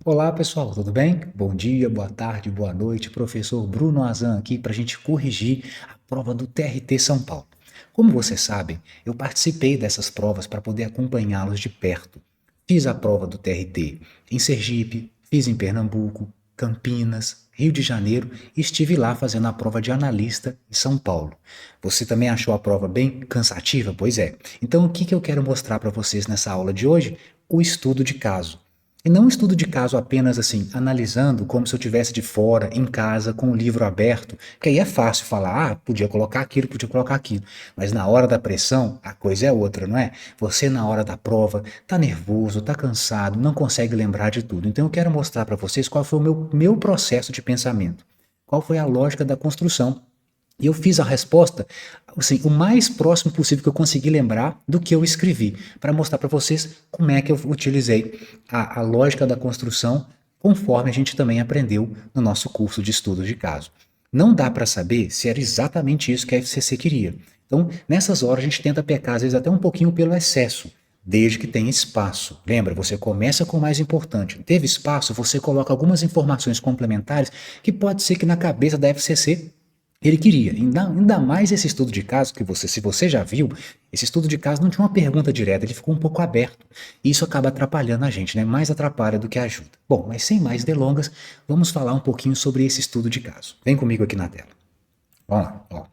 Olá pessoal, tudo bem? Bom dia, boa tarde, boa noite. Professor Bruno Azan aqui para a gente corrigir a prova do TRT São Paulo. Como vocês sabem, eu participei dessas provas para poder acompanhá-los de perto. Fiz a prova do TRT em Sergipe, fiz em Pernambuco, Campinas, Rio de Janeiro e estive lá fazendo a prova de analista em São Paulo. Você também achou a prova bem cansativa? Pois é. Então o que eu quero mostrar para vocês nessa aula de hoje? O estudo de caso. E não um estudo de caso apenas assim, analisando como se eu tivesse de fora, em casa, com o livro aberto, que aí é fácil falar, podia colocar aquilo, podia colocar aquilo. Mas na hora da pressão, a coisa é outra, não é? Você na hora da prova, tá nervoso, tá cansado, não consegue lembrar de tudo. Então eu quero mostrar para vocês qual foi o meu processo de pensamento. Qual foi a lógica da construção. E eu fiz a resposta, assim, o mais próximo possível que eu consegui lembrar do que eu escrevi, para mostrar para vocês como é que eu utilizei a lógica da construção, conforme a gente também aprendeu no nosso curso de estudos de caso. Não dá para saber se era exatamente isso que a FCC queria. Então, nessas horas, a gente tenta pecar, às vezes, até um pouquinho pelo excesso, desde que tenha espaço. Lembra, você começa com o mais importante. Teve espaço, você coloca algumas informações complementares que pode ser que na cabeça da FCC ele queria, ainda mais esse estudo de caso, que você, se você já viu, esse estudo de caso não tinha uma pergunta direta, ele ficou um pouco aberto. E isso acaba atrapalhando a gente, né? Mais atrapalha do que ajuda. Bom, mas sem mais delongas, vamos falar um pouquinho sobre esse estudo de caso. Vem comigo aqui na tela. Vamos lá, ó.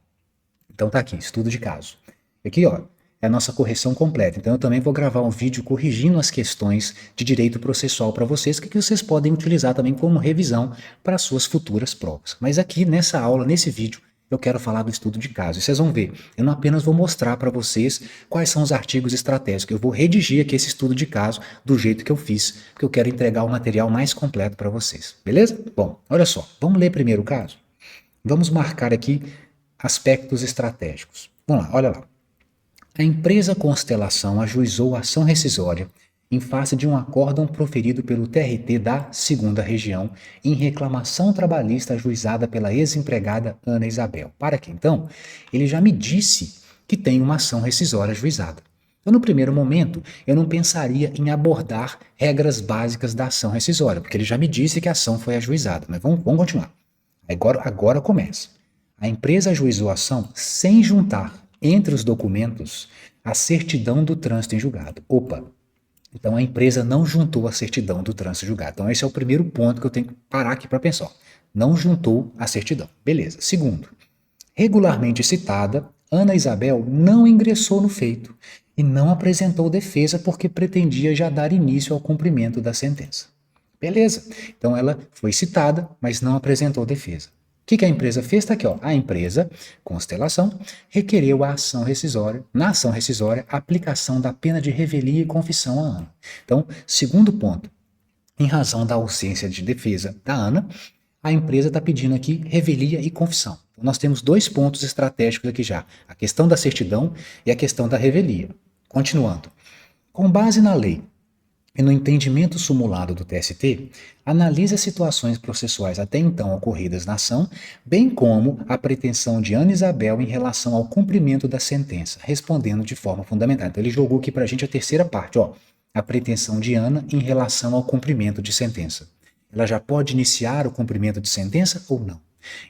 Então tá aqui, estudo de caso. Aqui, ó, é a nossa correção completa. Então eu também vou gravar um vídeo corrigindo as questões de direito processual para vocês, que vocês podem utilizar também como revisão para suas futuras provas. Mas aqui nessa aula, nesse vídeo, eu quero falar do estudo de caso. E vocês vão ver, eu não apenas vou mostrar para vocês quais são os artigos estratégicos, eu vou redigir aqui esse estudo de caso do jeito que eu fiz, porque eu quero entregar o material mais completo para vocês. Beleza? Bom, olha só, vamos ler primeiro o caso? Vamos marcar aqui aspectos estratégicos. Vamos lá, olha lá. A empresa Constelação ajuizou a ação rescisória em face de um acórdão proferido pelo TRT da Segunda Região em reclamação trabalhista ajuizada pela ex-empregada Ana Isabel. Para que então, ele já me disse que tem uma ação rescisória ajuizada. Então, no primeiro momento, eu não pensaria em abordar regras básicas da ação rescisória, porque ele já me disse que a ação foi ajuizada. Mas vamos continuar. Agora começa. A empresa ajuizou a ação sem juntar entre os documentos a certidão do trânsito em julgado. Opa! Então a empresa não juntou a certidão do trânsito em julgado. Então esse é o primeiro ponto que eu tenho que parar aqui para pensar. Não juntou a certidão. Beleza. Segundo, regularmente citada, Ana Isabel não ingressou no feito e não apresentou defesa porque pretendia já dar início ao cumprimento da sentença. Beleza. Então ela foi citada, mas não apresentou defesa. O que a empresa fez? Está aqui, ó. A empresa, Constelação, requereu a ação rescisória, na ação rescisória, a aplicação da pena de revelia e confissão à Ana. Então, segundo ponto, em razão da ausência de defesa da Ana, a empresa está pedindo aqui revelia e confissão. Então, nós temos dois pontos estratégicos aqui já: a questão da certidão e a questão da revelia. Continuando. Com base na lei e no entendimento sumulado do TST, analise as situações processuais até então ocorridas na ação, bem como a pretensão de Ana Isabel em relação ao cumprimento da sentença, respondendo de forma fundamental. Então ele jogou aqui para a gente a terceira parte, ó, a pretensão de Ana em relação ao cumprimento de sentença. Ela já pode iniciar o cumprimento de sentença ou não?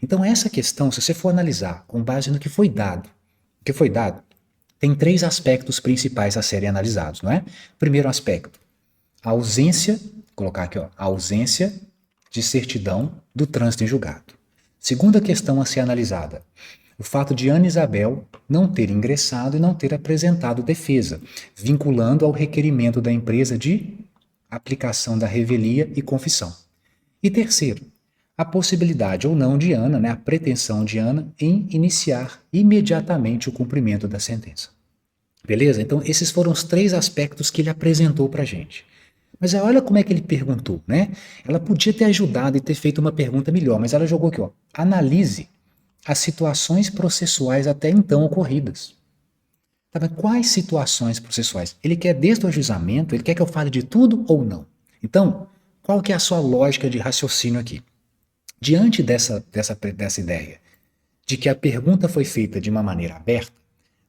Então essa questão, se você for analisar com base no que foi dado, tem três aspectos principais a serem analisados, não é? Primeiro aspecto, a ausência, vou colocar aqui, ó, a ausência de certidão do trânsito em julgado. Segunda questão a ser analisada, o fato de Ana Isabel não ter ingressado e não ter apresentado defesa, vinculando ao requerimento da empresa de aplicação da revelia e confissão. E terceiro, a possibilidade ou não de Ana, né, a pretensão de Ana em iniciar imediatamente o cumprimento da sentença. Beleza? Então esses foram os três aspectos que ele apresentou para a gente. Mas olha como é que ele perguntou, né? Ela podia ter ajudado e ter feito uma pergunta melhor, mas ela jogou aqui, ó. Analise as situações processuais até então ocorridas. Tá, mas quais situações processuais? Ele quer desde o ajuizamento, ele quer que eu fale de tudo ou não? Então, qual que é a sua lógica de raciocínio aqui? Diante dessa ideia de que a pergunta foi feita de uma maneira aberta,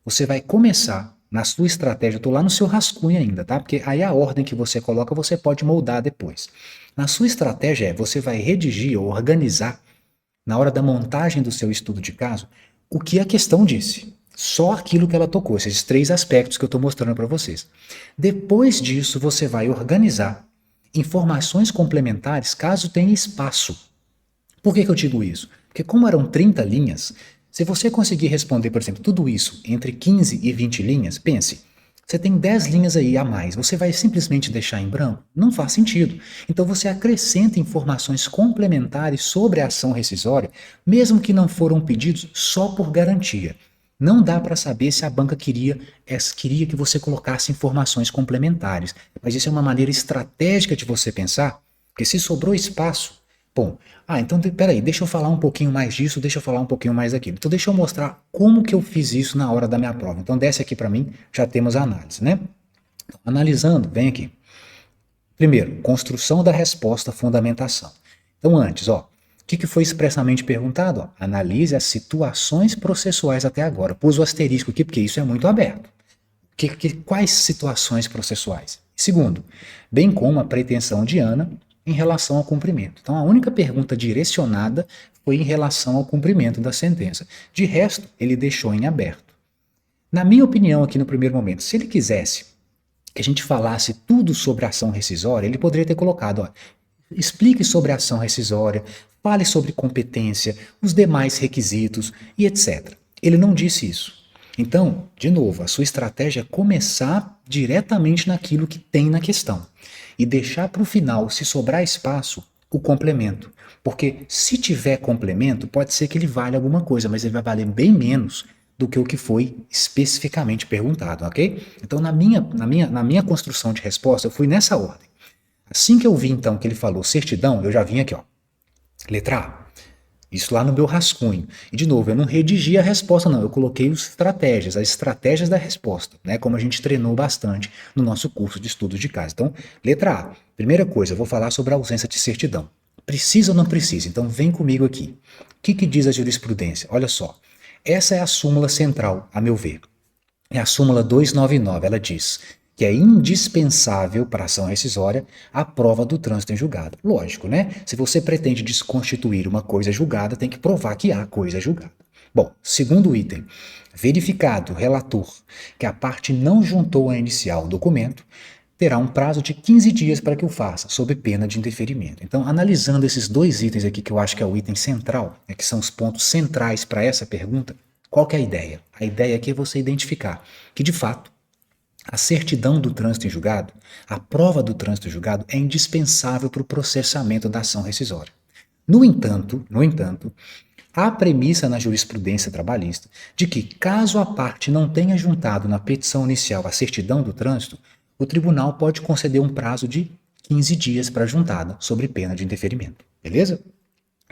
você vai começar, na sua estratégia, eu estou lá no seu rascunho ainda, tá? Porque aí a ordem que você coloca, você pode moldar depois. Na sua estratégia você vai redigir ou organizar, na hora da montagem do seu estudo de caso, o que a questão disse. Só aquilo que ela tocou, esses 3 aspectos que eu estou mostrando para vocês. Depois disso, você vai organizar informações complementares caso tenha espaço. Por que eu digo isso? Porque como eram 30 linhas, se você conseguir responder, por exemplo, tudo isso entre 15 e 20 linhas, pense, você tem 10 linhas aí a mais, você vai simplesmente deixar em branco? Não faz sentido. Então você acrescenta informações complementares sobre a ação rescisória, mesmo que não foram pedidos só por garantia. Não dá para saber se a banca queria que você colocasse informações complementares, mas isso é uma maneira estratégica de você pensar, porque se sobrou espaço, bom, então peraí, deixa eu falar um pouquinho mais disso, deixa eu falar um pouquinho mais daquilo. Então deixa eu mostrar como que eu fiz isso na hora da minha prova. Então desce aqui para mim, já temos a análise, né? Então, analisando, vem aqui. Primeiro, construção da resposta, fundamentação. Então antes, o que foi expressamente perguntado? Analise as situações processuais até agora. Pus o asterisco aqui porque isso é muito aberto. Quais situações processuais? Segundo, bem como a pretensão de Ana em relação ao cumprimento. Então, a única pergunta direcionada foi em relação ao cumprimento da sentença. De resto, ele deixou em aberto. Na minha opinião, aqui no primeiro momento, se ele quisesse que a gente falasse tudo sobre a ação rescisória, ele poderia ter colocado, explique sobre a ação rescisória, fale sobre competência, os demais requisitos e etc. Ele não disse isso. Então, de novo, a sua estratégia é começar diretamente naquilo que tem na questão e deixar para o final, se sobrar espaço, o complemento. Porque se tiver complemento, pode ser que ele valha alguma coisa, mas ele vai valer bem menos do que o que foi especificamente perguntado, ok? Então, na minha construção de resposta, eu fui nessa ordem. Assim que eu vi, então, que ele falou certidão, eu já vim aqui, letra A. Isso lá no meu rascunho. E, de novo, eu não redigi a resposta, não. Eu coloquei as estratégias da resposta, né? Como a gente treinou bastante no nosso curso de estudos de caso. Então, letra A. Primeira coisa, eu vou falar sobre a ausência de certidão. Precisa ou não precisa? Então, vem comigo aqui. O que diz a jurisprudência? Olha só. Essa é a súmula central, a meu ver. É a súmula 299. Ela diz que é indispensável para a ação rescisória a prova do trânsito em julgado. Lógico, né? Se você pretende desconstituir uma coisa julgada, tem que provar que há coisa julgada. Bom, segundo item, verificado o relator que a parte não juntou a inicial o documento, terá um prazo de 15 dias para que o faça, sob pena de indeferimento. Então, analisando esses 2 itens aqui, que eu acho que é o item central, que são os pontos centrais para essa pergunta, qual que é a ideia? A ideia aqui é você identificar que, de fato, a certidão do trânsito em julgado, a prova do trânsito em julgado é indispensável para o processamento da ação rescisória. No entanto, há premissa na jurisprudência trabalhista de que, caso a parte não tenha juntado na petição inicial a certidão do trânsito, o tribunal pode conceder um prazo de 15 dias para a juntada, sob pena de indeferimento. Beleza?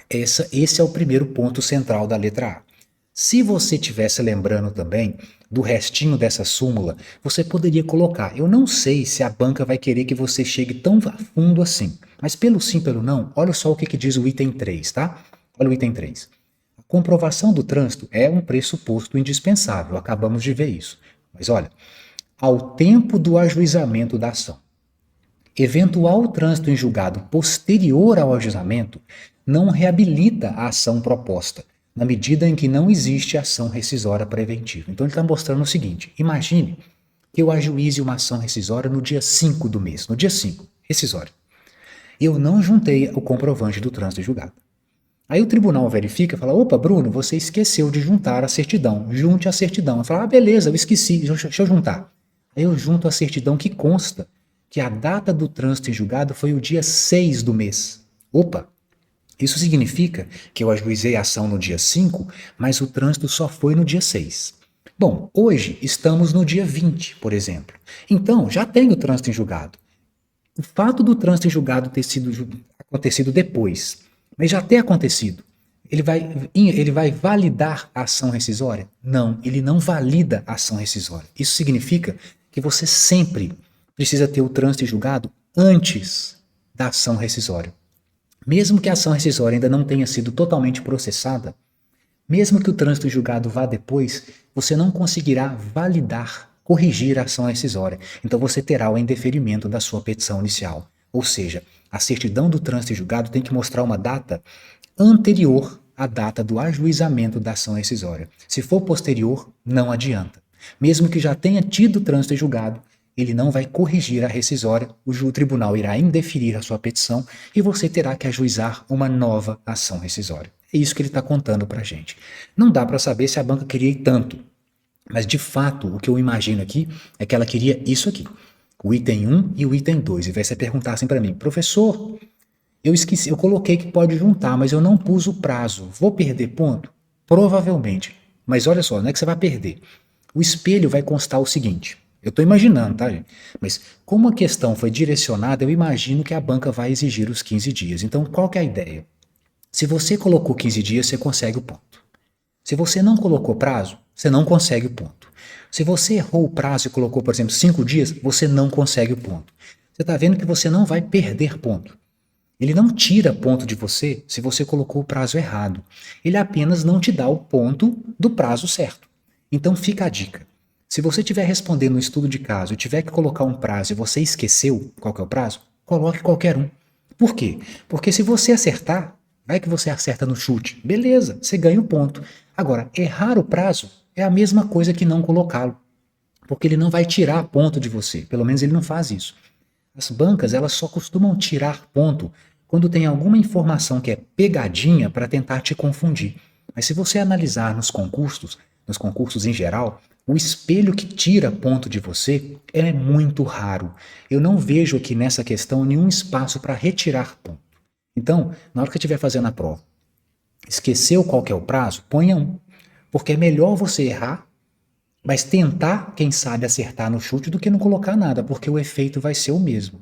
Esse é o primeiro ponto central da letra A. Se você estivesse lembrando também do restinho dessa súmula, você poderia colocar, eu não sei se a banca vai querer que você chegue tão a fundo assim, mas pelo sim, pelo não, olha só o que diz o item 3, tá? Olha o item 3. A comprovação do trânsito é um pressuposto indispensável, acabamos de ver isso. Mas olha, ao tempo do ajuizamento da ação, eventual trânsito em julgado posterior ao ajuizamento não reabilita a ação proposta, na medida em que não existe ação rescisória preventiva. Então ele está mostrando o seguinte, imagine que eu ajuize uma ação rescisória no dia 5 do mês, no dia 5, rescisória. Eu não juntei o comprovante do trânsito em julgado. Aí o tribunal verifica e fala, opa, Bruno, você esqueceu de juntar a certidão, junte a certidão. Eu falo, beleza, eu esqueci, deixa eu juntar. Aí eu junto a certidão que consta que a data do trânsito em julgado foi o dia 6 do mês. Opa, isso significa que eu ajuizei a ação no dia 5, mas o trânsito só foi no dia 6. Bom, hoje estamos no dia 20, por exemplo. Então, já tem o trânsito em julgado. O fato do trânsito em julgado ter acontecido depois, mas já ter acontecido, ele vai validar a ação rescisória? Não, ele não valida a ação rescisória. Isso significa que você sempre precisa ter o trânsito em julgado antes da ação rescisória. Mesmo que a ação rescisória ainda não tenha sido totalmente processada, mesmo que o trânsito em julgado vá depois, você não conseguirá validar corrigir a ação rescisória. Então você terá o indeferimento da sua petição inicial. Ou seja, a certidão do trânsito em julgado tem que mostrar uma data anterior à data do ajuizamento da ação rescisória. Se for posterior, não adianta. Mesmo que já tenha tido trânsito em julgado, ele não vai corrigir a rescisória, o tribunal irá indeferir a sua petição e você terá que ajuizar uma nova ação rescisória. É isso que ele está contando para a gente. Não dá para saber se a banca queria tanto, mas de fato o que eu imagino aqui é que ela queria isso aqui, o item 1 e o item 2. E vai se perguntar assim para mim, professor, eu esqueci, eu coloquei que pode juntar, mas eu não pus o prazo, vou perder ponto? Provavelmente, mas olha só, não é que você vai perder. O espelho vai constar o seguinte, eu estou imaginando, tá, gente? Mas como a questão foi direcionada, eu imagino que a banca vai exigir os 15 dias. Então, qual que é a ideia? Se você colocou 15 dias, você consegue o ponto. Se você não colocou prazo, você não consegue o ponto. Se você errou o prazo e colocou, por exemplo, 5 dias, você não consegue o ponto. Você está vendo que você não vai perder ponto. Ele não tira ponto de você se você colocou o prazo errado. Ele apenas não te dá o ponto do prazo certo. Então fica a dica. Se você estiver respondendo um estudo de caso e tiver que colocar um prazo e você esqueceu qual que é o prazo, coloque qualquer um. Por quê? Porque se você acertar, vai que você acerta no chute. Beleza, você ganha o ponto. Agora, errar o prazo é a mesma coisa que não colocá-lo. Porque ele não vai tirar ponto de você. Pelo menos ele não faz isso. As bancas, elas só costumam tirar ponto quando tem alguma informação que é pegadinha para tentar te confundir. Mas se você analisar nos concursos em geral, o espelho que tira ponto de você é muito raro. Eu não vejo aqui nessa questão nenhum espaço para retirar ponto. Então, na hora que estiver fazendo a prova, esqueceu qual que é o prazo? Ponha um. Porque é melhor você errar, mas tentar, quem sabe, acertar no chute do que não colocar nada, porque o efeito vai ser o mesmo.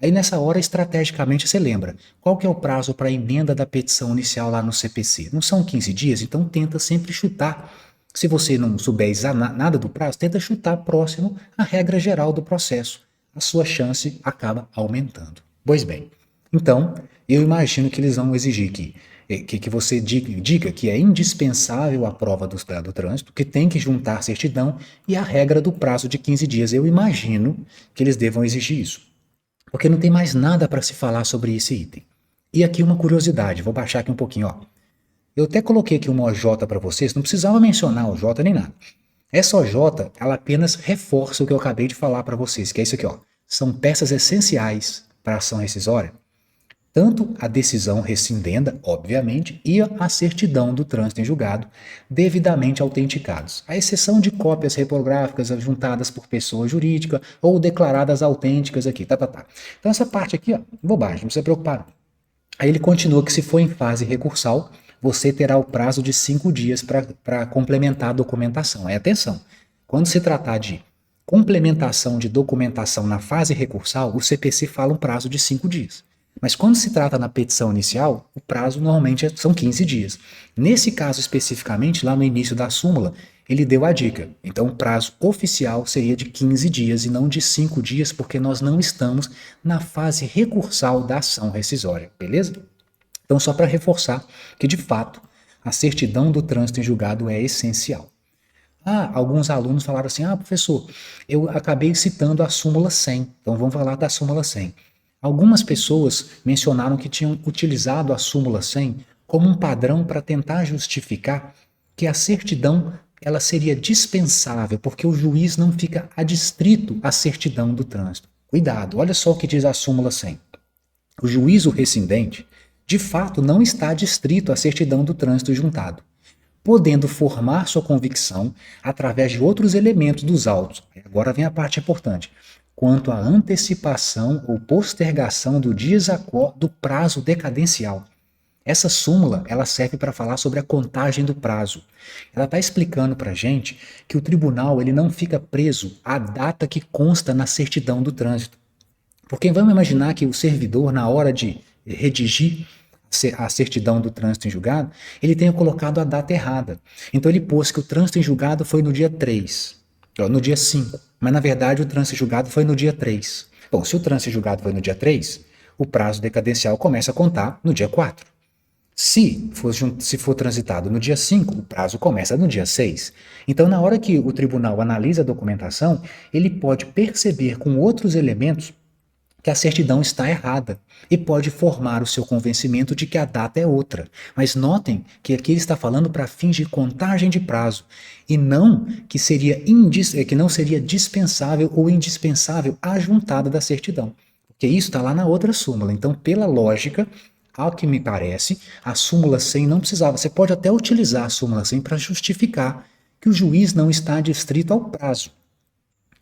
Aí nessa hora, estrategicamente, você lembra, qual que é o prazo para a emenda da petição inicial lá no CPC? Não são 15 dias? Então tenta sempre chutar. Se você não souber nada do prazo, tenta chutar próximo à regra geral do processo. A sua chance acaba aumentando. Pois bem, então eu imagino que eles vão exigir que você diga que é indispensável a prova do trânsito, que tem que juntar certidão e a regra do prazo de 15 dias. Eu imagino que eles devam exigir isso, porque não tem mais nada para se falar sobre esse item. E aqui uma curiosidade, vou baixar aqui um pouquinho, ó. Eu até coloquei aqui uma OJ para vocês, não precisava mencionar a OJ nem nada. Essa OJ, ela apenas reforça o que eu acabei de falar para vocês, que é isso aqui, ó. São peças essenciais para a ação rescisória. Tanto a decisão rescindenda, obviamente, e a certidão do trânsito em julgado, devidamente autenticados, à exceção de cópias repográficas juntadas por pessoa jurídica ou declaradas autênticas aqui, Então essa parte aqui, ó, bobagem, não precisa preocupar não. Aí ele continua que se for em fase recursal, você terá o prazo de 5 dias para complementar a documentação. Aí atenção, quando se tratar de complementação de documentação na fase recursal, o CPC fala um prazo de 5 dias. Mas quando se trata na petição inicial, o prazo normalmente são 15 dias. Nesse caso especificamente, lá no início da súmula, ele deu a dica. Então o prazo oficial seria de 15 dias e não de 5 dias, porque nós não estamos na fase recursal da ação rescisória, beleza? Então só para reforçar que, de fato, a certidão do trânsito em julgado é essencial. Alguns alunos falaram assim, professor, eu acabei citando a súmula 100, então vamos falar da súmula 100. Algumas pessoas mencionaram que tinham utilizado a súmula 100 como um padrão para tentar justificar que a certidão ela seria dispensável, porque o juiz não fica adstrito à certidão do trânsito. Cuidado, olha só o que diz a súmula 100. O juízo rescindente, de fato, não está adstrito à certidão do trânsito juntado, podendo formar sua convicção através de outros elementos dos autos. Agora vem a parte importante. Quanto à antecipação ou postergação do desacordo do prazo decadencial. Essa súmula, ela serve para falar sobre a contagem do prazo. Ela está explicando para a gente que o tribunal ele não fica preso à data que consta na certidão do trânsito. Porque vamos imaginar que o servidor, na hora de redigir a certidão do trânsito em julgado, ele tenha colocado a data errada. Então ele pôs que o trânsito em julgado foi no dia 3, no dia 5, mas na verdade o trânsito em julgado foi no dia 3. Bom, se o trânsito em julgado foi no dia 3, o prazo decadencial começa a contar no dia 4. Se for transitado no dia 5, o prazo começa no dia 6. Então, na hora que o tribunal analisa a documentação, ele pode perceber com outros elementos que a certidão está errada e pode formar o seu convencimento de que a data é outra. Mas notem que aqui ele está falando para fins de contagem de prazo e não que não seria dispensável ou indispensável a juntada da certidão. Porque isso está lá na outra súmula. Então, pela lógica, ao que me parece, a súmula 100 não precisava. Você pode até utilizar a súmula 100 para justificar que o juiz não está adstrito ao prazo,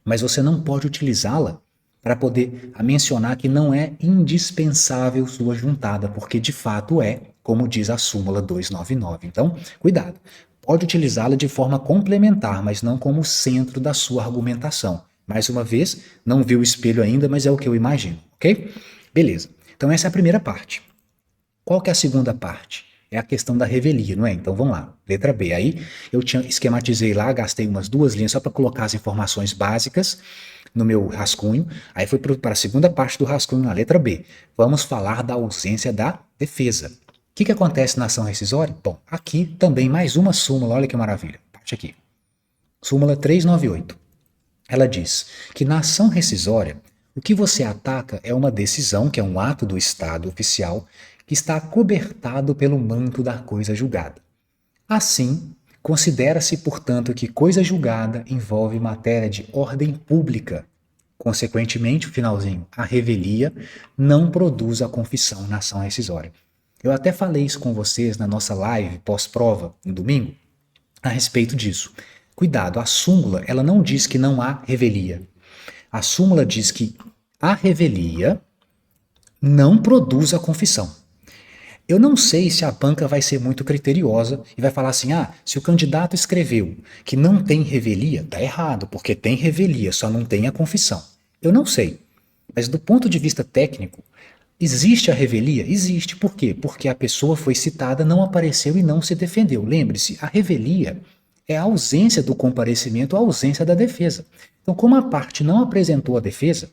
mas você não pode utilizá-la para poder mencionar que não é indispensável sua juntada, porque de fato é, como diz a súmula 299. Então, cuidado. Pode utilizá-la de forma complementar, mas não como centro da sua argumentação. Mais uma vez, não vi o espelho ainda, mas é o que eu imagino, ok? Beleza. Então essa é a primeira parte. Qual que é a segunda parte? É a questão da revelia, não é? Então vamos lá, letra B. Aí eu esquematizei lá, gastei umas 2 linhas só para colocar as informações básicas no meu rascunho. Aí foi para a segunda parte do rascunho, na letra B. Vamos falar da ausência da defesa. O que acontece na ação rescisória? Bom, aqui também mais uma súmula, olha que maravilha. Parte aqui. Súmula 398. Ela diz que na ação rescisória, o que você ataca é uma decisão, que é um ato do Estado oficial, que está acobertado pelo manto da coisa julgada. Assim, considera-se, portanto, que coisa julgada envolve matéria de ordem pública. Consequentemente, o finalzinho, a revelia não produz a confissão na ação rescisória. Eu até falei isso com vocês na nossa live pós-prova, no domingo, a respeito disso. Cuidado, a súmula, ela não diz que não há revelia. A súmula diz que a revelia não produz a confissão. Eu não sei se a banca vai ser muito criteriosa e vai falar assim, se o candidato escreveu que não tem revelia, tá errado, porque tem revelia, só não tem a confissão. Eu não sei, mas do ponto de vista técnico, existe a revelia? Existe. Por quê? Porque a pessoa foi citada, não apareceu e não se defendeu. Lembre-se, a revelia é a ausência do comparecimento, a ausência da defesa. Então, como a parte não apresentou a defesa,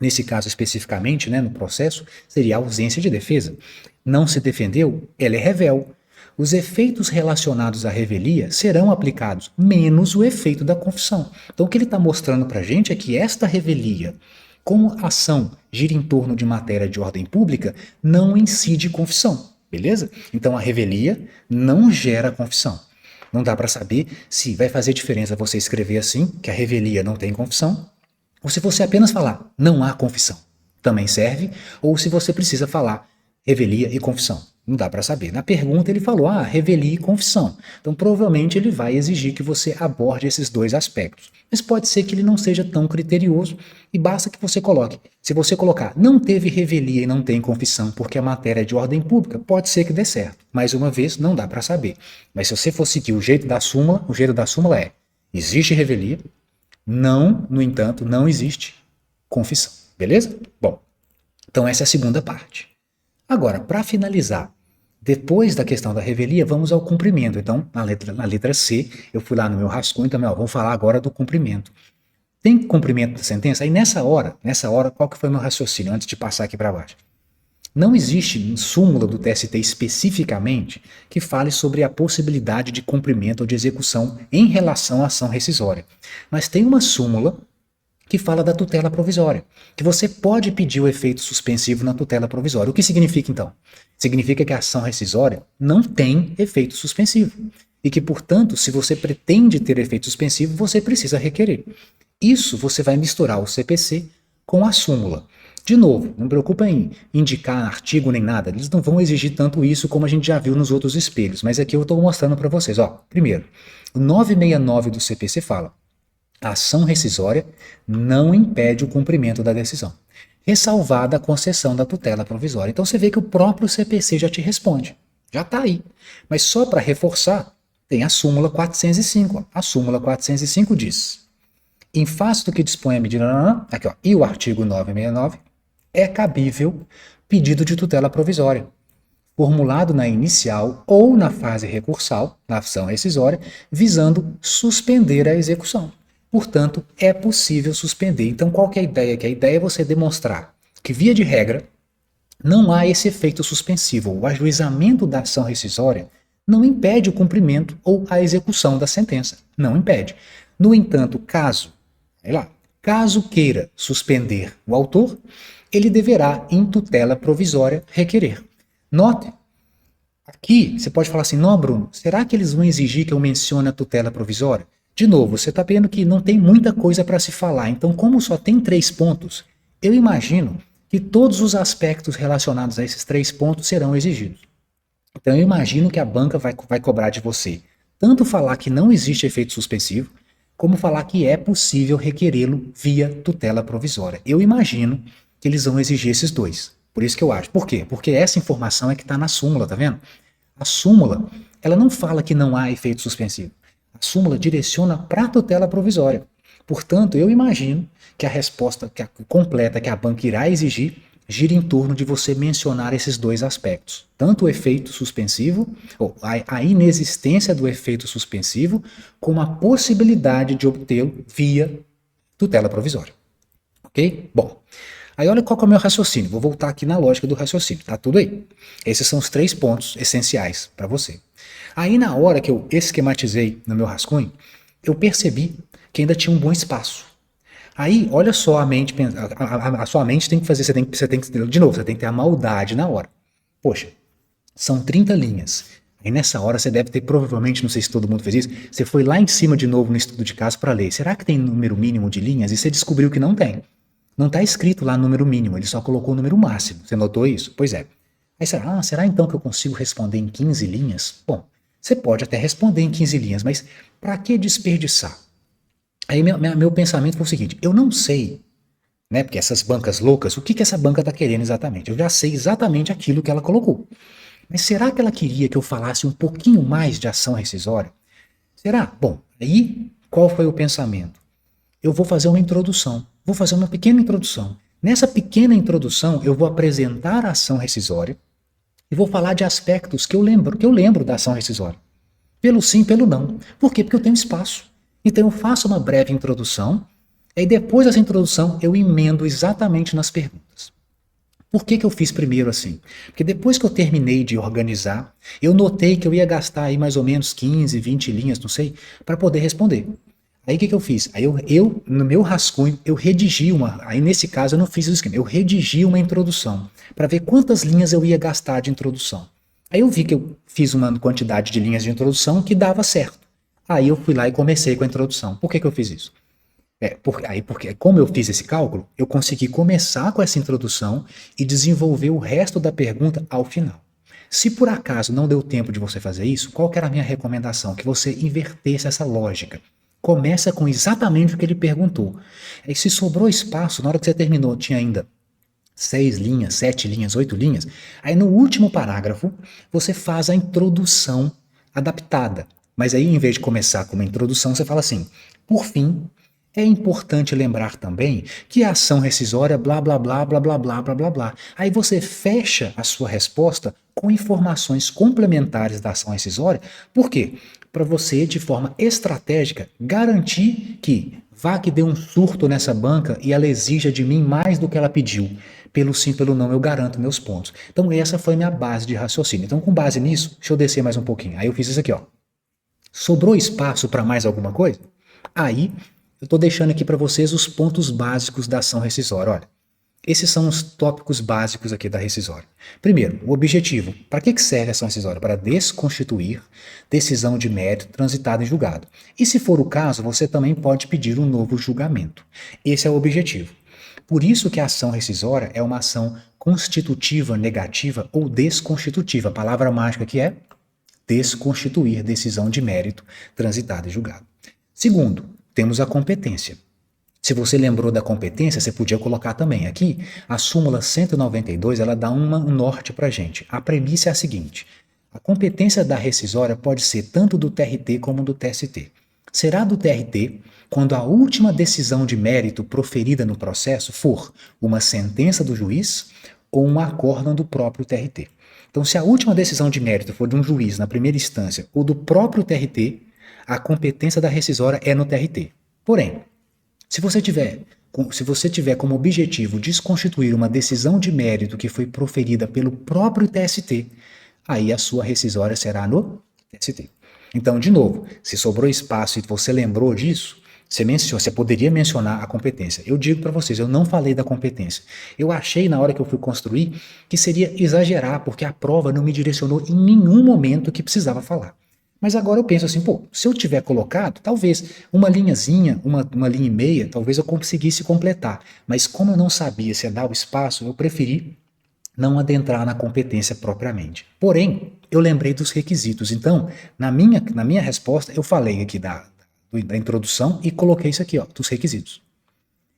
nesse caso especificamente, no processo, seria a ausência de defesa. Não se defendeu, ela é revel. Os efeitos relacionados à revelia serão aplicados, menos o efeito da confissão. Então, o que ele está mostrando para a gente é que esta revelia, como ação gira em torno de matéria de ordem pública, não incide confissão, beleza? Então, a revelia não gera confissão. Não dá para saber se vai fazer diferença você escrever assim, que a revelia não tem confissão, ou se você apenas falar, não há confissão, também serve, ou se você precisa falar revelia e confissão. Não dá para saber. Na pergunta ele falou, revelia e confissão. Então provavelmente ele vai exigir que você aborde esses dois aspectos. Mas pode ser que ele não seja tão criterioso e basta que você coloque. Se você colocar, não teve revelia e não tem confissão porque a matéria é de ordem pública, pode ser que dê certo. Mais uma vez, não dá para saber. Mas se você for seguir o jeito da súmula é, existe revelia, não, no entanto, não existe confissão. Beleza? Bom, então essa é a segunda parte. Agora, para finalizar, depois da questão da revelia, vamos ao cumprimento. Então, na letra C, eu fui lá no meu rascunho também, vamos falar agora do cumprimento. Tem cumprimento da sentença? Aí nessa hora, qual que foi o meu raciocínio, antes de passar aqui para baixo? Não existe súmula do TST especificamente que fale sobre a possibilidade de cumprimento ou de execução em relação à ação rescisória. Mas tem uma súmula que fala da tutela provisória, que você pode pedir o efeito suspensivo na tutela provisória. O que significa, então? Significa que a ação rescisória não tem efeito suspensivo e que, portanto, se você pretende ter efeito suspensivo, você precisa requerer. Isso você vai misturar o CPC com a súmula. De novo, não preocupa em indicar artigo nem nada, eles não vão exigir tanto isso como a gente já viu nos outros espelhos, mas aqui eu estou mostrando para vocês. Primeiro, o 969 do CPC fala: a ação rescisória não impede o cumprimento da decisão, ressalvada a concessão da tutela provisória. Então você vê que o próprio CPC já te responde, já está aí. Mas só para reforçar, tem a súmula 405. A súmula 405 diz: em face do que dispõe a medida, e o artigo 969, é cabível pedido de tutela provisória, formulado na inicial ou na fase recursal, na ação rescisória, visando suspender a execução. Portanto, é possível suspender. Então, qual que é a ideia aqui? A ideia é você demonstrar que, via de regra, não há esse efeito suspensivo. O ajuizamento da ação rescisória não impede o cumprimento ou a execução da sentença. Não impede. No entanto, caso queira suspender o autor, ele deverá, em tutela provisória, requerer. Note, aqui você pode falar assim, não, Bruno, será que eles vão exigir que eu mencione a tutela provisória? De novo, você está vendo que não tem muita coisa para se falar. Então, como só tem 3 pontos, eu imagino que todos os aspectos relacionados a esses 3 pontos serão exigidos. Então, eu imagino que a banca vai cobrar de você tanto falar que não existe efeito suspensivo, como falar que é possível requerê-lo via tutela provisória. Eu imagino que eles vão exigir esses dois. Por isso que eu acho. Por quê? Porque essa informação é que está na súmula, tá vendo? A súmula, ela não fala que não há efeito suspensivo. A súmula direciona para a tutela provisória. Portanto, eu imagino que a resposta completa que a banca irá exigir gira em torno de você mencionar esses dois aspectos. Tanto o efeito suspensivo, ou a inexistência do efeito suspensivo, como a possibilidade de obtê-lo via tutela provisória. Ok? Bom, aí olha qual que é o meu raciocínio. Vou voltar aqui na lógica do raciocínio. Tá tudo aí. Esses são os 3 pontos essenciais para você. Aí na hora que eu esquematizei no meu rascunho, eu percebi que ainda tinha um bom espaço. Aí, olha só a mente, a sua mente tem que fazer, de novo, você tem que ter a maldade na hora. Poxa, são 30 linhas. Aí nessa hora você deve ter, provavelmente, não sei se todo mundo fez isso, você foi lá em cima de novo no estudo de caso para ler. Será que tem número mínimo de linhas? E você descobriu que não tem. Não está escrito lá número mínimo, ele só colocou o número máximo. Você notou isso? Pois é. Aí será então que eu consigo responder em 15 linhas? Bom, você pode até responder em 15 linhas, mas para que desperdiçar? Aí meu pensamento foi o seguinte, eu não sei, né, porque essas bancas loucas, o que essa banca está querendo exatamente? Eu já sei exatamente aquilo que ela colocou. Mas será que ela queria que eu falasse um pouquinho mais de ação rescisória? Será? Bom, aí qual foi o pensamento? Eu vou fazer uma introdução, vou fazer uma pequena introdução. Nessa pequena introdução, eu vou apresentar a ação rescisória e vou falar de aspectos que eu lembro da ação rescisória. Pelo sim, pelo não. Por quê? Porque eu tenho espaço. Então eu faço uma breve introdução, e depois dessa introdução eu emendo exatamente nas perguntas. Por que eu fiz primeiro assim? Porque depois que eu terminei de organizar, eu notei que eu ia gastar aí mais ou menos 15, 20 linhas, não sei, para poder responder. Aí o que eu fiz? Aí eu, no meu rascunho, eu redigi aí nesse caso eu não fiz o esquema, eu redigi uma introdução, para ver quantas linhas eu ia gastar de introdução. Aí eu vi que eu fiz uma quantidade de linhas de introdução que dava certo. Aí eu fui lá e comecei com a introdução. Por que eu fiz isso? Porque como eu fiz esse cálculo, eu consegui começar com essa introdução e desenvolver o resto da pergunta ao final. Se por acaso não deu tempo de você fazer isso, qual que era a minha recomendação? Que você invertesse essa lógica. Começa com exatamente o que ele perguntou. E se sobrou espaço, na hora que você terminou, tinha ainda 6 linhas, 7 linhas, 8 linhas, aí no último parágrafo você faz a introdução adaptada. Mas aí, em vez de começar com uma introdução, você fala assim: por fim, é importante lembrar também que a ação rescisória blá blá blá blá blá blá blá blá blá. Aí você fecha a sua resposta com informações complementares da ação rescisória. Por quê? Para você, de forma estratégica, garantir que vá que dê um surto nessa banca e ela exija de mim mais do que ela pediu. Pelo sim, pelo não, eu garanto meus pontos. Então essa foi minha base de raciocínio. Então com base nisso, deixa eu descer mais um pouquinho. Aí eu fiz isso aqui, ó. Sobrou espaço para mais alguma coisa? Aí, eu estou deixando aqui para vocês os pontos básicos da ação rescisória. Olha, esses são os tópicos básicos aqui da rescisória. Primeiro, o objetivo. Para que serve a ação rescisória? Para desconstituir decisão de mérito transitada em julgado. E se for o caso, você também pode pedir um novo julgamento. Esse é o objetivo. Por isso que a ação rescisória é uma ação constitutiva negativa ou desconstitutiva. A palavra mágica que é desconstituir decisão de mérito transitada em julgado. Segundo, temos a competência. Se você lembrou da competência, você podia colocar também aqui, a súmula 192, ela dá um norte para a gente. A premissa é a seguinte: a competência da rescisória pode ser tanto do TRT como do TST. Será do TRT quando a última decisão de mérito proferida no processo for uma sentença do juiz ou um acórdão do próprio TRT. Então, se a última decisão de mérito for de um juiz na primeira instância ou do próprio TRT, a competência da rescisória é no TRT. Porém, se você tiver se você tiver como objetivo desconstituir uma decisão de mérito que foi proferida pelo próprio TST, aí a sua rescisória será no TST. Então, de novo, se sobrou espaço e você lembrou disso, você poderia mencionar a competência. Eu digo para vocês, eu não falei da competência. Eu achei, na hora que eu fui construir, que seria exagerar, porque a prova não me direcionou em nenhum momento que precisava falar. Mas agora eu penso assim, pô, se eu tiver colocado, talvez uma linhazinha, uma linha e meia, talvez eu conseguisse completar. Mas como eu não sabia se ia dar o espaço, eu preferi não adentrar na competência propriamente. Porém, eu lembrei dos requisitos. Então, na minha resposta, eu falei aqui da introdução e coloquei isso aqui, ó, dos requisitos.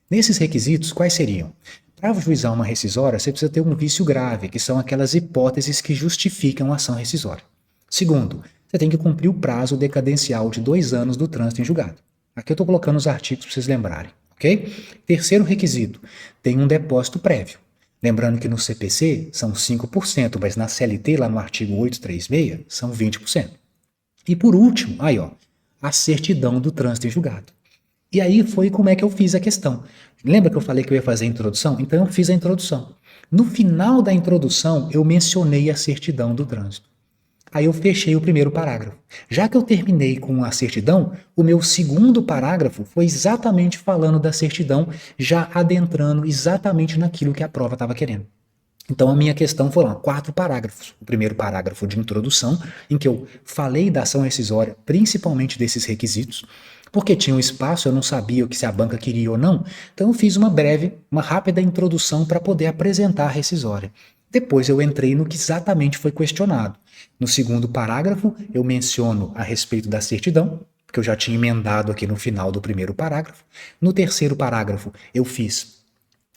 Nesses requisitos, quais seriam? Para ajuizar uma rescisória, você precisa ter um vício grave, que são aquelas hipóteses que justificam a ação rescisória. Segundo, você tem que cumprir o prazo decadencial de 2 anos do trânsito em julgado. Aqui eu estou colocando os artigos para vocês lembrarem, ok? Terceiro requisito, tem um depósito prévio. Lembrando que no CPC são 5%, mas na CLT, lá no artigo 836, são 20%. E por último, aí ó, a certidão do trânsito em julgado. E aí foi como é que eu fiz a questão. Lembra que eu falei que eu ia fazer a introdução? Então eu fiz a introdução. No final da introdução, eu mencionei a certidão do trânsito. Aí eu fechei o primeiro parágrafo. Já que eu terminei com a certidão, o meu segundo parágrafo foi exatamente falando da certidão, já adentrando exatamente naquilo que a prova estava querendo. Então a minha questão foram 4 parágrafos. O primeiro parágrafo de introdução, em que eu falei da ação rescisória, principalmente desses requisitos, porque tinha um espaço, eu não sabia o que se a banca queria ou não, então eu fiz uma rápida introdução para poder apresentar a rescisória. Depois eu entrei no que exatamente foi questionado. No segundo parágrafo, eu menciono a respeito da certidão, porque eu já tinha emendado aqui no final do primeiro parágrafo. No terceiro parágrafo, eu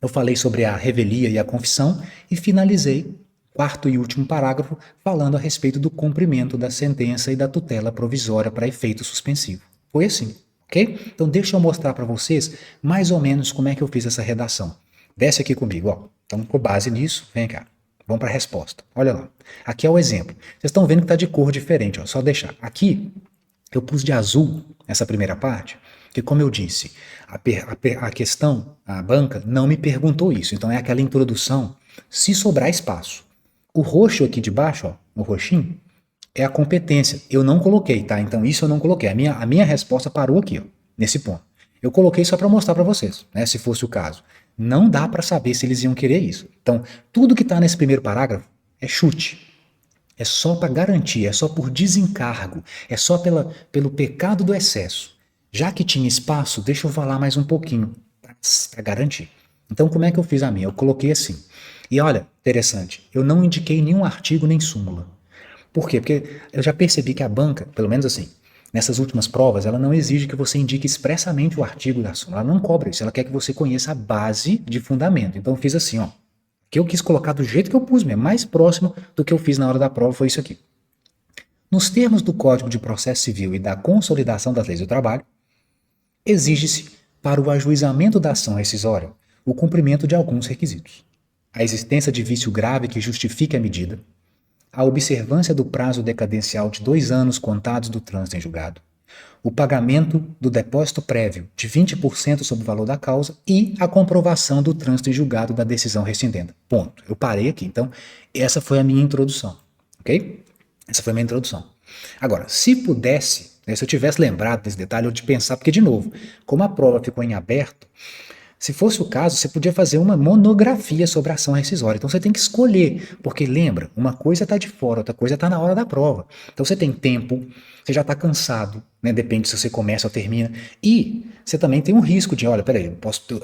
falei sobre a revelia e a confissão e finalizei, quarto e último parágrafo, falando a respeito do cumprimento da sentença e da tutela provisória para efeito suspensivo. Foi assim, ok? Então deixa eu mostrar para vocês mais ou menos como é que eu fiz essa redação. Desce aqui comigo, ó. Então, com base nisso, vem cá. Vamos para a resposta. Olha lá. Aqui é o exemplo. Vocês estão vendo que está de cor diferente, ó. Só deixar. Aqui, eu pus de azul essa primeira parte, que como eu disse, a questão, a banca, não me perguntou isso. Então é aquela introdução, se sobrar espaço. O roxo aqui de baixo, ó, o roxinho, é a competência. Eu não coloquei, tá? Então isso eu não coloquei. A minha resposta parou aqui, ó, nesse ponto. Eu coloquei só para mostrar para vocês, né, se fosse o caso. Não dá para saber se eles iam querer isso. Então, tudo que está nesse primeiro parágrafo é chute. É só para garantir, é só por desencargo, é só pelo pecado do excesso. Já que tinha espaço, deixa eu falar mais um pouquinho, para garantir. Então, como é que eu fiz a minha? Eu coloquei assim. E olha, interessante, eu não indiquei nenhum artigo nem súmula. Por quê? Porque eu já percebi que a banca, pelo menos assim, nessas últimas provas, ela não exige que você indique expressamente o artigo da súmula. Ela não cobra isso, ela quer que você conheça a base de fundamento. Então eu fiz assim, ó. Que eu quis colocar do jeito que eu pus mesmo, mais próximo do que eu fiz na hora da prova foi isso aqui. Nos termos do Código de Processo Civil e da Consolidação das Leis do Trabalho, exige-se, para o ajuizamento da ação rescisória, o cumprimento de alguns requisitos. A existência de vício grave que justifique a medida, a observância do prazo decadencial de 2 anos contados do trânsito em julgado, o pagamento do depósito prévio de 20% sobre o valor da causa e a comprovação do trânsito em julgado da decisão rescindenda. Ponto. Eu parei aqui. Então, essa foi a minha introdução. Ok? Essa foi a minha introdução. Agora, se pudesse, né, se eu tivesse lembrado desse detalhe, eu te pensar, porque, de novo, como a prova ficou em aberto, se fosse o caso, você podia fazer uma monografia sobre a ação rescisória. Então você tem que escolher, porque lembra, uma coisa está de fora, outra coisa está na hora da prova. Então você tem tempo, você já está cansado, né? Depende se você começa ou termina. E você também tem um risco de, olha, peraí,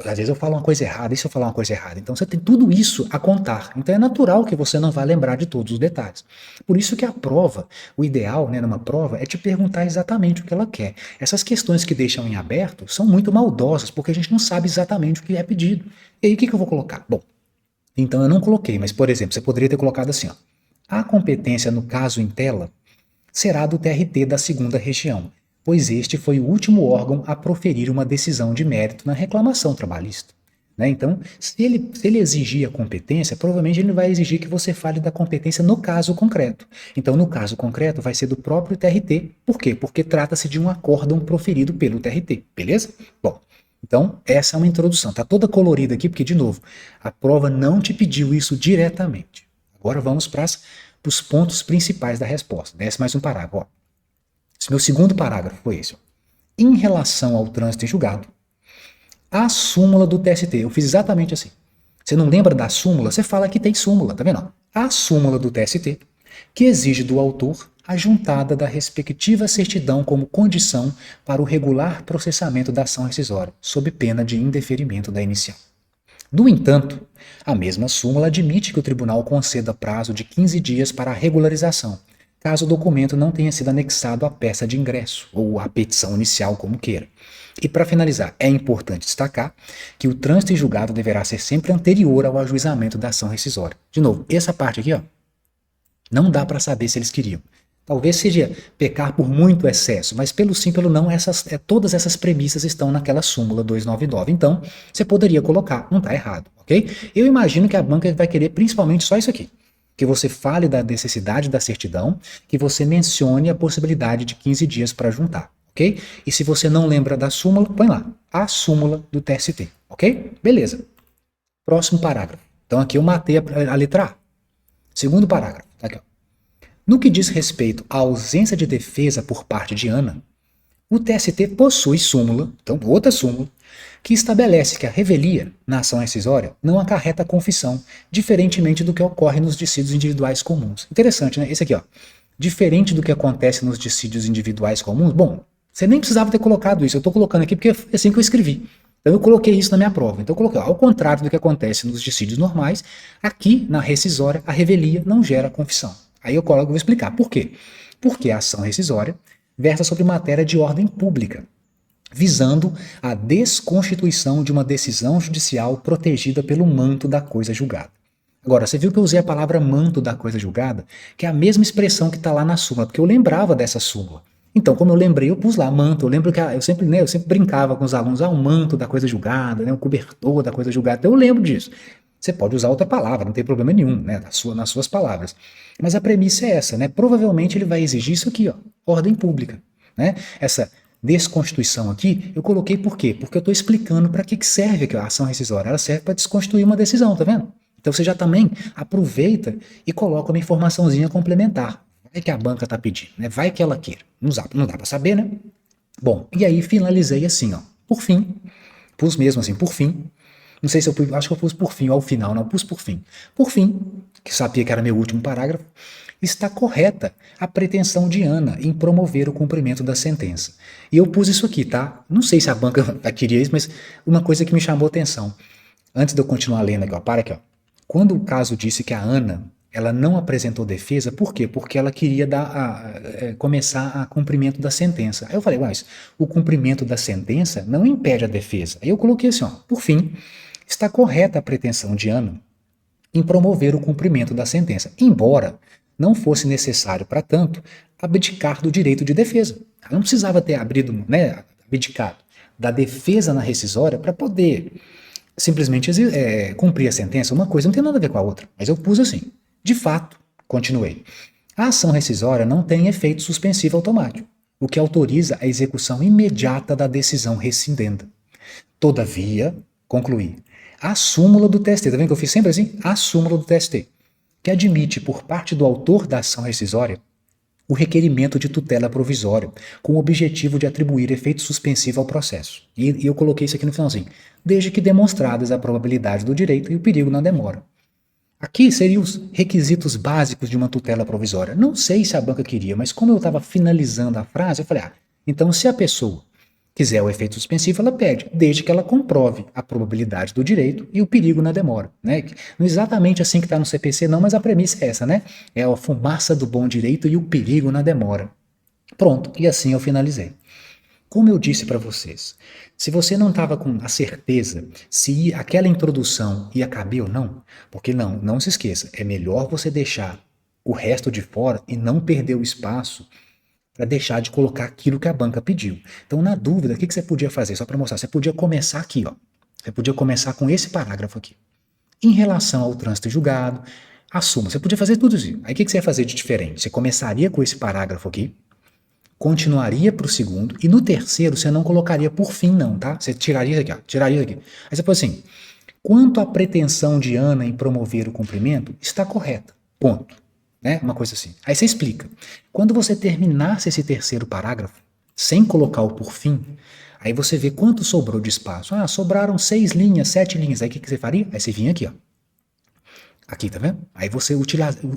às vezes eu falo uma coisa errada, e se eu falar uma coisa errada? Então você tem tudo isso a contar. Então é natural que você não vá lembrar de todos os detalhes. Por isso que a prova, o ideal, né, numa prova, é te perguntar exatamente o que ela quer. Essas questões que deixam em aberto são muito maldosas, porque a gente não sabe exatamente o que é pedido. E aí o que eu vou colocar? Bom, então eu não coloquei, mas por exemplo, você poderia ter colocado assim, ó. A competência no caso em tela será do TRT da segunda região, pois este foi o último órgão a proferir uma decisão de mérito na reclamação trabalhista. Né? Então, se ele exigir a competência, provavelmente ele vai exigir que você fale da competência no caso concreto. Então, no caso concreto, vai ser do próprio TRT. Por quê? Porque trata-se de um acórdão proferido pelo TRT, beleza? Bom, Então, essa é uma introdução. Está toda colorida aqui, porque, de novo, a prova não te pediu isso diretamente. Agora vamos para os pontos principais da resposta. Desce mais um parágrafo. Ó. Esse meu segundo parágrafo foi esse. Ó. Em relação ao trânsito em julgado, a súmula do TST. Eu fiz exatamente assim. Você não lembra da súmula? Você fala que tem súmula, tá vendo? A súmula do TST, que exige do autor a juntada da respectiva certidão como condição para o regular processamento da ação rescisória, sob pena de indeferimento da inicial. No entanto, a mesma súmula admite que o tribunal conceda prazo de 15 dias para a regularização, caso o documento não tenha sido anexado à peça de ingresso, ou à petição inicial, como queira. E para finalizar, é importante destacar que o trânsito em julgado deverá ser sempre anterior ao ajuizamento da ação rescisória. De novo, essa parte aqui, ó, não dá para saber se eles queriam. Talvez seja pecar por muito excesso, mas pelo sim, pelo não, todas essas premissas estão naquela súmula 299. Então, você poderia colocar, não está errado, ok? Eu imagino que a banca vai querer principalmente só isso aqui. Que você fale da necessidade da certidão, que você mencione a possibilidade de 15 dias para juntar, ok? E se você não lembra da súmula, põe lá, a súmula do TST, ok? Beleza. Próximo parágrafo. Então aqui eu matei a letra A. Segundo parágrafo, tá aqui, ó. No que diz respeito à ausência de defesa por parte de Ana, o TST possui súmula, então outra súmula, que estabelece que a revelia na ação rescisória não acarreta a confissão, diferentemente do que ocorre nos dissídios individuais comuns. Interessante, né? Esse aqui, ó. Diferente do que acontece nos dissídios individuais comuns. Bom, você nem precisava ter colocado isso. Eu estou colocando aqui porque é assim que eu escrevi. Então eu coloquei isso na minha prova. Então eu coloquei, ó, ao contrário do que acontece nos dissídios normais, aqui na rescisória a revelia não gera confissão. Aí eu coloco, vou explicar por quê. Porque a ação rescisória versa sobre matéria de ordem pública, visando a desconstituição de uma decisão judicial protegida pelo manto da coisa julgada. Agora, você viu que eu usei a palavra manto da coisa julgada, que é a mesma expressão que está lá na súmula, porque eu lembrava dessa súmula. Então, como eu lembrei, eu pus lá manto. Eu lembro que eu sempre brincava com os alunos, o manto da coisa julgada, né, o cobertor da coisa julgada. Então, eu lembro disso. Você pode usar outra palavra, não tem problema nenhum, né, nas suas palavras. Mas a premissa é essa, né? Provavelmente ele vai exigir isso aqui, ó, ordem pública, né? Essa desconstituição aqui, eu coloquei por quê? Porque eu estou explicando para que serve a ação rescisória. Ela serve para desconstituir uma decisão, tá vendo? Então você já também aproveita e coloca uma informaçãozinha complementar. Vai que a banca está pedindo, né? Vai que ela queira. Não dá para saber, né? Bom, e aí finalizei assim, ó. Por fim, pus mesmo assim, por fim. Não sei se eu pus, acho que eu pus por fim ou ao final, não, eu pus por fim. Por fim, que sabia que era meu último parágrafo, está correta a pretensão de Ana em promover o cumprimento da sentença. E eu pus isso aqui, tá? Não sei se a banca queria isso, mas uma coisa que me chamou a atenção. Antes de eu continuar lendo aqui, ó, para aqui, ó. Quando o caso disse que a Ana ela não apresentou defesa, por quê? Porque ela queria começar a cumprimento da sentença. Aí eu falei, mas o cumprimento da sentença não impede a defesa. Aí eu coloquei assim, ó, por fim, está correta a pretensão de Ana em promover o cumprimento da sentença, embora não fosse necessário, para tanto, abdicar do direito de defesa. Ela não precisava ter abdicado da defesa na rescisória para poder simplesmente cumprir a sentença. Uma coisa não tem nada a ver com a outra, mas eu pus assim. De fato, continuei. A ação rescisória não tem efeito suspensivo automático, o que autoriza a execução imediata da decisão rescindenda. Todavia, concluí, a súmula do TST, tá vendo que eu fiz sempre assim? A súmula do TST, que admite por parte do autor da ação rescisória o requerimento de tutela provisória, com o objetivo de atribuir efeito suspensivo ao processo. E eu coloquei isso aqui no finalzinho. Desde que demonstradas a probabilidade do direito e o perigo na demora. Aqui seriam os requisitos básicos de uma tutela provisória. Não sei se a banca queria, mas como eu estava finalizando a frase, eu falei, então se a pessoa quiser o efeito suspensivo, ela pede, desde que ela comprove a probabilidade do direito e o perigo na demora. Né? Não é exatamente assim que está no CPC, não, mas a premissa é essa, né? É a fumaça do bom direito e o perigo na demora. Pronto, e assim eu finalizei. Como eu disse para vocês, se você não estava com a certeza se aquela introdução ia caber ou não, porque não se esqueça, é melhor você deixar o resto de fora e não perder o espaço para deixar de colocar aquilo que a banca pediu. Então, na dúvida, o que você podia fazer? Só para mostrar, você podia começar aqui, ó. Você podia começar com esse parágrafo aqui. Em relação ao trânsito julgado, assuma. Você podia fazer tudo isso. Aí o que você ia fazer de diferente? Você começaria com esse parágrafo aqui, continuaria para o segundo, e no terceiro você não colocaria por fim não, tá? Você tiraria isso aqui, ó, tiraria isso aqui. Aí você põe assim, quanto à pretensão de Ana em promover o cumprimento, está correta, ponto. Né? Uma coisa assim. Aí você explica. Quando você terminasse esse terceiro parágrafo, sem colocar o por fim, aí você vê quanto sobrou de espaço. Ah, sobraram 6 linhas, 7 linhas. Aí o que você faria? Aí você vinha aqui, ó. Aqui, tá vendo? Aí você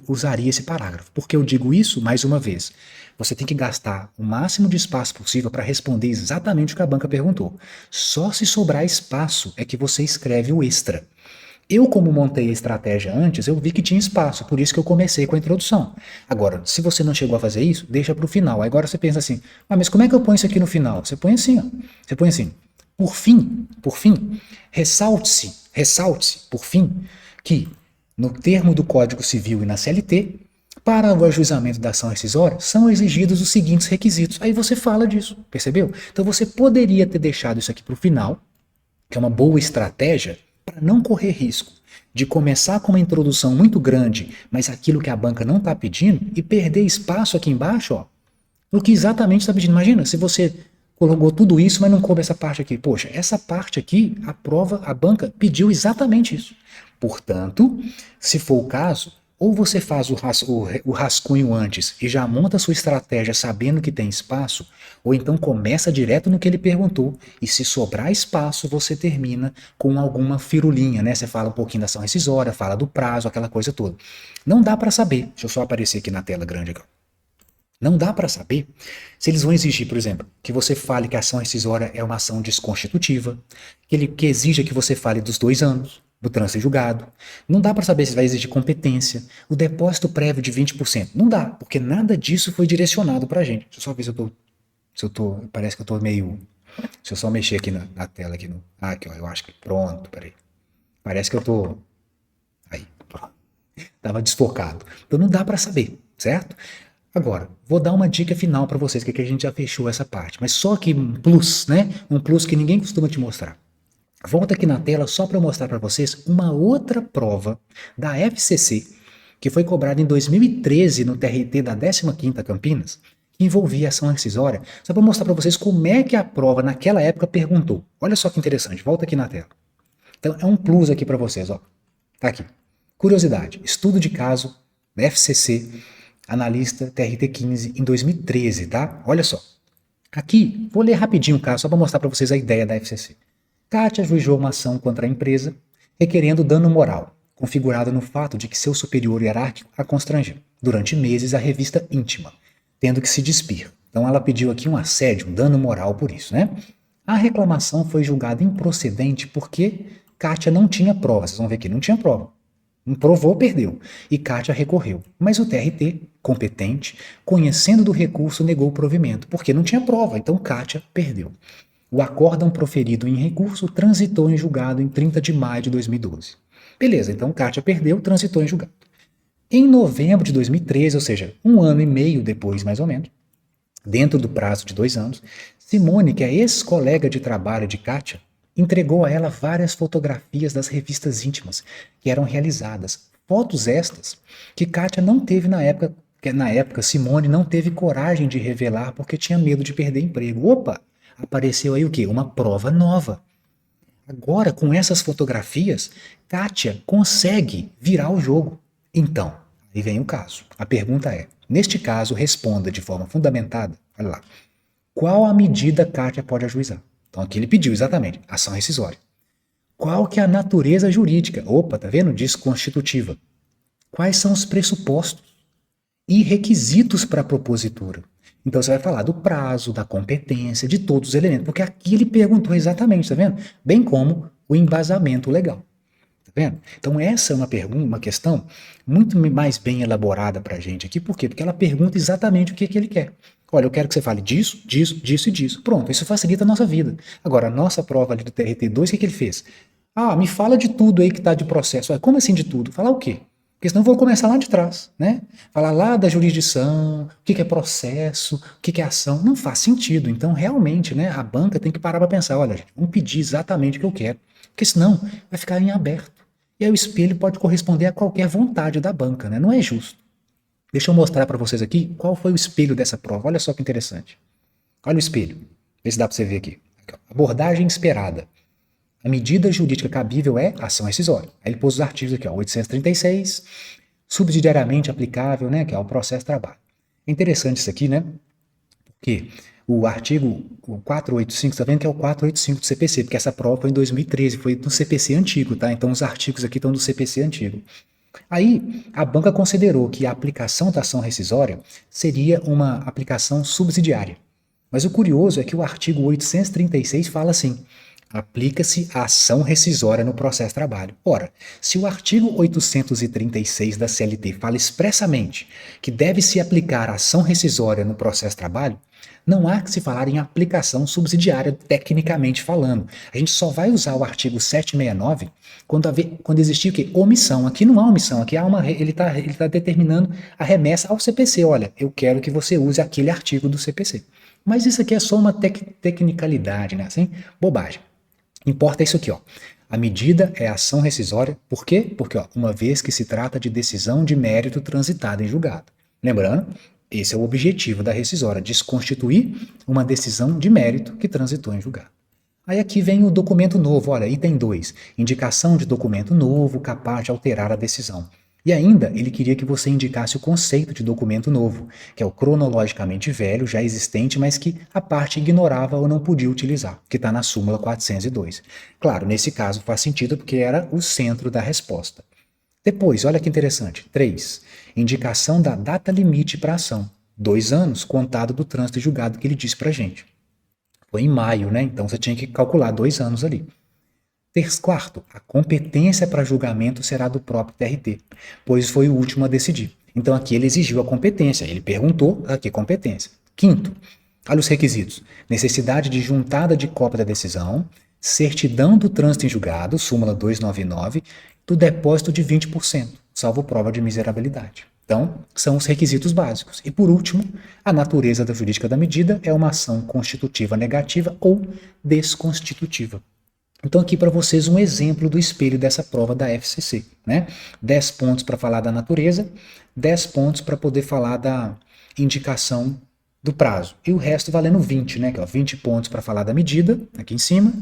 usaria esse parágrafo. Por que eu digo isso? Mais uma vez, você tem que gastar o máximo de espaço possível para responder exatamente o que a banca perguntou. Só se sobrar espaço é que você escreve o extra. Eu, como montei a estratégia antes, eu vi que tinha espaço, por isso que eu comecei com a introdução. Agora, se você não chegou a fazer isso, deixa para o final. Agora você pensa assim, ah, mas como é que eu ponho isso aqui no final? Você põe assim, ó. Você põe assim, por fim, ressalte-se, por fim, que no termo do Código Civil e na CLT, para o ajuizamento da ação rescisória, são exigidos os seguintes requisitos. Aí você fala disso, percebeu? Então você poderia ter deixado isso aqui para o final, que é uma boa estratégia, para não correr risco de começar com uma introdução muito grande, mas aquilo que a banca não está pedindo, e perder espaço aqui embaixo, ó, no que exatamente está pedindo. Imagina se você colocou tudo isso, mas não coube essa parte aqui. Poxa, essa parte aqui, a banca pediu exatamente isso. Portanto, se for o caso, ou você faz o rascunho antes e já monta a sua estratégia sabendo que tem espaço, ou então começa direto no que ele perguntou, e se sobrar espaço, você termina com alguma firulinha, né? Você fala um pouquinho da ação rescisória, fala do prazo, aquela coisa toda. Não dá para saber. Deixa eu só aparecer aqui na tela grande aqui. Não dá para saber se eles vão exigir, por exemplo, que você fale que a ação rescisória é uma ação desconstitutiva, que exija que você fale dos 2 anos do trânsito em julgado. Não dá para saber se vai exigir competência, o depósito prévio de 20%. Não dá, porque nada disso foi direcionado para a gente. Deixa eu só ver se eu tô, parece que eu tô meio, deixa eu só mexer aqui na tela aqui aqui, ó, eu acho que pronto, peraí. Parece que eu tô aí, pronto. Tava desfocado. Então não dá para saber, certo? Agora, vou dar uma dica final para vocês, que a gente já fechou essa parte, mas só que um plus, né? Um plus que ninguém costuma te mostrar. Volta aqui na tela só para eu mostrar para vocês uma outra prova da FCC, que foi cobrada em 2013 no TRT da 15ª Campinas, que envolvia ação rescisória, só para mostrar para vocês como é que a prova naquela época perguntou. Olha só que interessante, volta aqui na tela. Então é um plus aqui para vocês, ó. Tá aqui. Curiosidade, estudo de caso da FCC, analista TRT 15 em 2013, tá? Olha só. Aqui, vou ler rapidinho o caso, só para mostrar para vocês a ideia da FCC. Kátia ajuizou uma ação contra a empresa, requerendo dano moral, configurado no fato de que seu superior hierárquico a constrangeu, durante meses, a revista íntima, tendo que se despir. Então ela pediu aqui um assédio, um dano moral por isso, né? A reclamação foi julgada improcedente porque Kátia não tinha prova. Vocês vão ver aqui, não tinha prova. Não provou, perdeu. E Kátia recorreu. Mas o TRT, competente, conhecendo do recurso, negou o provimento, porque não tinha prova. Então Kátia perdeu. O acórdão proferido em recurso transitou em julgado em 30 de maio de 2012. Beleza, então Kátia perdeu, transitou em julgado. Em novembro de 2013, ou seja, 1 ano e meio depois, mais ou menos, dentro do prazo de 2 anos, Simone, que é ex-colega de trabalho de Kátia, entregou a ela várias fotografias das revistas íntimas que eram realizadas. Fotos estas que Kátia não teve na época, Simone não teve coragem de revelar porque tinha medo de perder emprego. Opa! Apareceu aí o quê? Uma prova nova. Agora, com essas fotografias, Kátia consegue virar o jogo. Então, aí vem o caso. A pergunta é, neste caso, responda de forma fundamentada, olha lá, qual a medida Kátia pode ajuizar? Então aqui ele pediu exatamente, ação rescisória. Qual que é a natureza jurídica? Opa, tá vendo? Desconstitutiva. Quais são os pressupostos e requisitos para a propositura? Então você vai falar do prazo, da competência, de todos os elementos, porque aqui ele perguntou exatamente, tá vendo? Bem como o embasamento legal. Tá vendo? Então essa é uma pergunta, uma questão muito mais bem elaborada para a gente aqui. Por quê? Porque ela pergunta exatamente o que ele quer. Olha, eu quero que você fale disso, disso, disso e disso. Pronto, isso facilita a nossa vida. Agora, a nossa prova ali do TRT2, o que ele fez? Ah, me fala de tudo aí que está de processo. Como assim de tudo? Falar o quê? Porque senão eu vou começar lá de trás, né? Falar lá da jurisdição, o que é processo, o que é ação. Não faz sentido. Então, realmente, né, a banca tem que parar para pensar, olha, gente, vamos pedir exatamente o que eu quero. Porque senão vai ficar em aberto. E aí o espelho pode corresponder a qualquer vontade da banca, né? Não é justo. Deixa eu mostrar para vocês aqui qual foi o espelho dessa prova. Olha só que interessante. Olha o espelho. Vê se dá para você ver aqui. Abordagem esperada. A medida jurídica cabível é ação rescisória. Aí ele pôs os artigos aqui, ó, 836, subsidiariamente aplicável, né, que é o processo de trabalho. É interessante isso aqui, né? Porque o artigo 485, tá vendo que é o 485 do CPC, porque essa prova foi em 2013, foi do CPC antigo, tá? Então os artigos aqui estão do CPC antigo. Aí, a banca considerou que a aplicação da ação rescisória seria uma aplicação subsidiária. Mas o curioso é que o artigo 836 fala assim: aplica-se a ação rescisória no processo de trabalho. Ora, se o artigo 836 da CLT fala expressamente que deve-se aplicar a ação rescisória no processo de trabalho, não há que se falar em aplicação subsidiária tecnicamente falando. A gente só vai usar o artigo 769 quando existir o quê? Omissão. Aqui não há omissão, aqui há ele tá determinando a remessa ao CPC. Olha, eu quero que você use aquele artigo do CPC. Mas isso aqui é só uma tecnicalidade, né? Assim, bobagem. Importa isso aqui, ó. A medida é ação rescisória. Por quê? Porque, ó, uma vez que se trata de decisão de mérito transitada em julgado. Lembrando, esse é o objetivo da rescisória, desconstituir uma decisão de mérito que transitou em julgado. Aí aqui vem o documento novo, olha, item 2, indicação de documento novo capaz de alterar a decisão. E ainda, ele queria que você indicasse o conceito de documento novo, que é o cronologicamente velho, já existente, mas que a parte ignorava ou não podia utilizar, que está na súmula 402. Claro, nesse caso faz sentido porque era o centro da resposta. Depois, olha que interessante, 3. Indicação da data limite para ação. 2 anos, contado do trânsito julgado que ele disse para a gente. Foi em maio, né? Então você tinha que calcular 2 anos ali. Quarto, a competência para julgamento será do próprio TRT, pois foi o último a decidir. Então aqui ele exigiu a competência, ele perguntou a que competência. Quinto, olha os requisitos. Necessidade de juntada de cópia da decisão, certidão do trânsito em julgado, súmula 299, do depósito de 20%, salvo prova de miserabilidade. Então, são os requisitos básicos. E por último, a natureza da jurídica da medida é uma ação constitutiva negativa ou desconstitutiva. Então aqui para vocês um exemplo do espelho dessa prova da FCC, né? 10 pontos para falar da natureza, 10 pontos para poder falar da indicação do prazo. E o resto valendo 20, né? Que é 20 pontos para falar da medida, aqui em cima,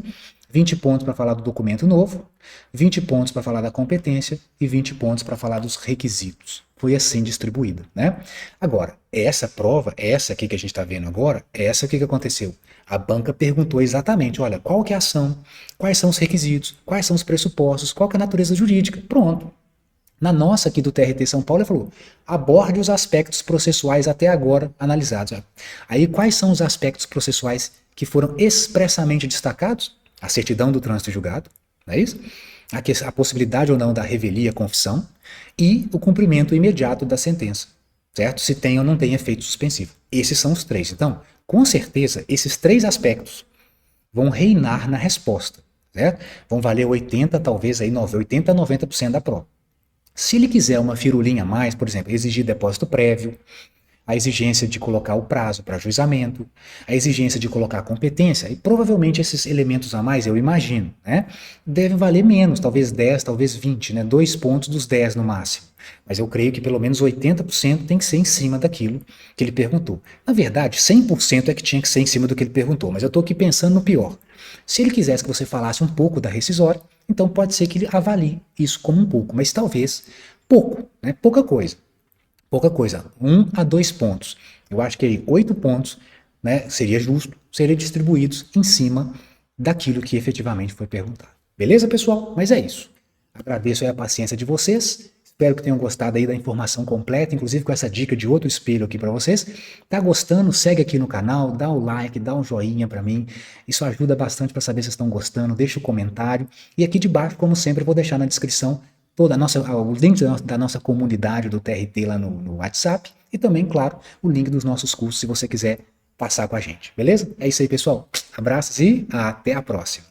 20 pontos para falar do documento novo, 20 pontos para falar da competência e 20 pontos para falar dos requisitos. Foi assim distribuída, né? Agora, essa prova, essa aqui que a gente está vendo agora, essa aqui que aconteceu. A banca perguntou exatamente, olha, qual que é a ação, quais são os requisitos, quais são os pressupostos, qual que é a natureza jurídica. Pronto. Na nossa aqui do TRT São Paulo, ele falou, aborde os aspectos processuais até agora analisados. Aí, quais são os aspectos processuais que foram expressamente destacados? A certidão do trânsito julgado, não é isso? A possibilidade ou não da revelia, confissão, e o cumprimento imediato da sentença, certo? Se tem ou não tem efeito suspensivo. Esses são os 3. Então, com certeza, esses 3 aspectos vão reinar na resposta, certo? Vão valer 80, talvez aí 80 a 90% da prova. Se ele quiser uma firulinha a mais, por exemplo, exigir depósito prévio, a exigência de colocar o prazo para ajuizamento, a exigência de colocar a competência, e provavelmente esses elementos a mais, eu imagino, né, devem valer menos, talvez 10, talvez 20, né, 2 pontos dos 10 no máximo. Mas eu creio que pelo menos 80% tem que ser em cima daquilo que ele perguntou. Na verdade, 100% é que tinha que ser em cima do que ele perguntou, mas eu estou aqui pensando no pior. Se ele quisesse que você falasse um pouco da rescisória, então pode ser que ele avalie isso como um pouco, mas talvez pouco, né, pouca coisa. Pouca coisa, 1 a 2 pontos. Eu acho que aí 8 pontos, né, seria justo, seriam distribuídos em cima daquilo que efetivamente foi perguntado. Beleza, pessoal? Mas é isso. Agradeço aí a paciência de vocês. Espero que tenham gostado aí da informação completa, inclusive com essa dica de outro espelho aqui para vocês. Tá gostando? Segue aqui no canal, dá o like, dá um joinha para mim. Isso ajuda bastante para saber se estão gostando. Deixa o comentário. E aqui de baixo, como sempre, eu vou deixar na descrição o link da nossa comunidade do TRT lá no WhatsApp e também, claro, o link dos nossos cursos se você quiser passar com a gente, beleza? É isso aí, pessoal. Abraços e até a próxima.